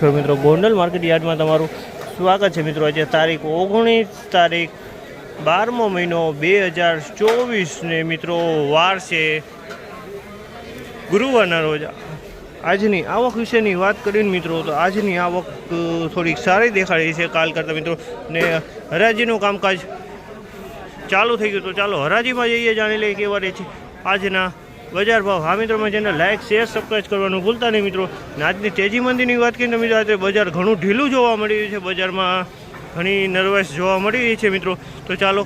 મિત્રો ગોંડલ માર્કેટ યાર્ડમાં તમારું સ્વાગત છે મિત્રો। આજે તારીખ 19 12મો મહિનો 2024 ને મિત્રો વાર છે ગુરુવારના રોજ। આજની આવક વિશેની વાત કરીને મિત્રો તો આજની આવક થોડીક સારી દેખાડી છે કાલ કરતાં મિત્રો ને હરાજીનું કામકાજ ચાલુ થઈ ગયું। તો ચાલો હરાજીમાં જઈએ, જાણી લઈએ કેવા રહે છે આજના બજાર ભાવ। હા મિત્રો, મેં ચેનલ લાઇક શેર સબસ્ક્રાઈબ કરવાનું ભૂલતા નહીં મિત્રો। ને આજની તેજી મંદીની વાત કરીએ તો મિત્રો આજે બજાર ઘણું ઢીલું જોવા મળી રહ્યું છે, બજારમાં ઘણી નર્વસ જોવા મળી રહી છે મિત્રો। તો ચાલો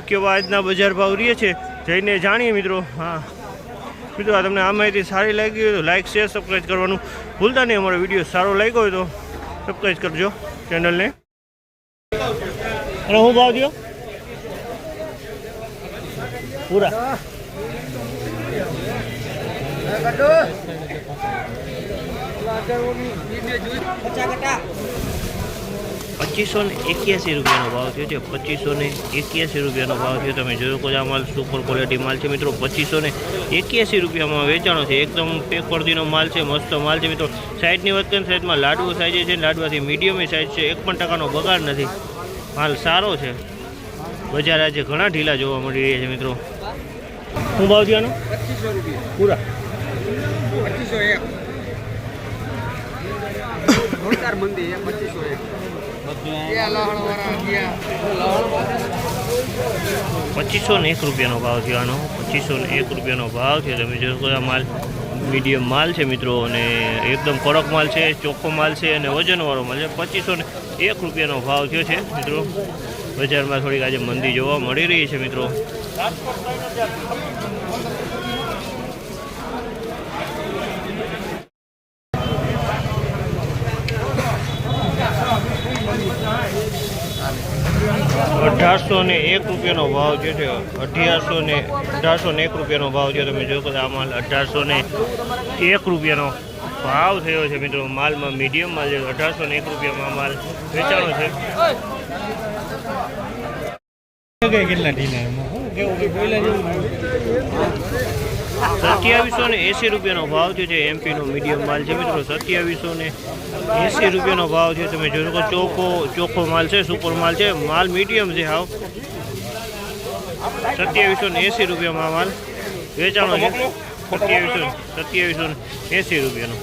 કેવા આજના બજાર ભાવ રહે છે જઈને જાણીએ મિત્રો। હા મિત્રો, આ તમને આ માહિતી સારી લાગી હોય તો લાઇક શેર સબસ્ક્રાઈબ કરવાનું ભૂલતા નહીં। અમારો વિડીયો સારો લાગ્યો હોય તો સબસ્ક્રાઈબ કરજો ચેનલને। અને હું ભાવ દો પૂરા 2581 રૂપિયાનો ભાવ થયો છે। 2581 રૂપિયાનો ભાવ થયો। તમે જોયો કે આ માલ સુપર ક્વોલિટી માલ છે મિત્રો। 2581 રૂપિયામાં વેચાણો છે। એકદમ પેક પરદીનો માલ છે, મસ્ત માલ છે મિત્રો। સાઈઝની વાત કરીએ સાઈઝમાં લાડવો સાઈઝ છે, લાડવાથી મીડિયમની સાઈઝ છે। 1% બગાડ નથી, માલ સારો છે। બજાર આજે ઘણા ઢીલા જોવા મળી રહ્યા છે મિત્રો। શું ભાવ થયાનો? 2500 રૂપિયા પૂરા 2501 રૂપિયાનો ભાવ થયો આનો। 2501 રૂપિયાનો ભાવ છે। તમે જોશો આ માલ મીડિયમ માલ છે મિત્રો અને એકદમ કડક માલ છે, ચોખ્ખો માલ છે અને વજનવાળો માલ છે। 2501 રૂપિયાનો ભાવ થયો છે મિત્રો। બજારમાં થોડીક આજે મંદી જોવા મળી રહી છે મિત્રો। $1801 રૂપિયાનો ભાવ જે છે। 1801 રૂપિયાનો ભાવ છે। તમે જો કે આ માલ 1801 રૂપિયાનો ભાવ થયો છે મિત્રો। માલમાં મીડિયમ માલ છે। 1801 રૂપિયામાં માલ વેચાણો છે। કેટલા ઢીલા 2780 રૂપિયાનો ભાવ થયો છે। એમપીનો મીડિયમ માલ છે મિત્રો। 2780 રૂપિયાનો ભાવ છે। તમે જોશો કે ચોખ્ખો માલ છે, સુપર માલ છે, માલ મીડિયમ છે હાવ। 2780 રૂપિયામાં માલ વેચાણો છે। 2780 રૂપિયાનો।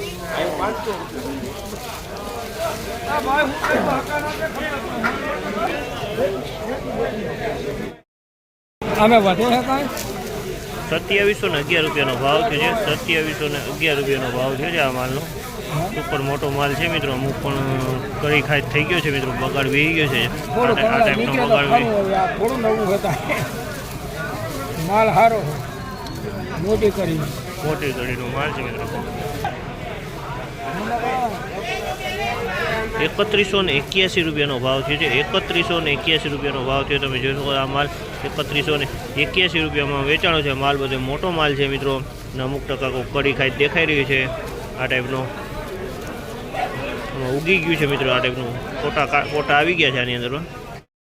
અમે વધે છે કાંઈ 2711 રૂપિયાનો ભાવ છે। 2711 રૂપિયાનો ભાવ છે આ માલનો। સુપર મોટો માલ છે મિત્રો। અમુક પણ કરી ખાઈ થઈ ગયો છે મિત્રો, બગાડ વી ગયો છે। આ ટાઈપનો બગાડ થોડું નવું હતા માલ સારો મોટી કરીનો માલ છે મિત્રો। 3181 રૂપિયાનો ભાવ છે। 3181 રૂપિયાનો ભાવ છે। તમે જોશો આ માલ 3181 રૂપિયામાં વેચાણો છે। માલ બધો મોટો માલ છે મિત્રો ને અમુક ટકા કડી ખાઈ દેખાઈ રહ્યું છે। આ ટાઈપનો ઉગી ગયું છે મિત્રો। આ ટાઈપનું કોટા આવી ગયા છે આની અંદર।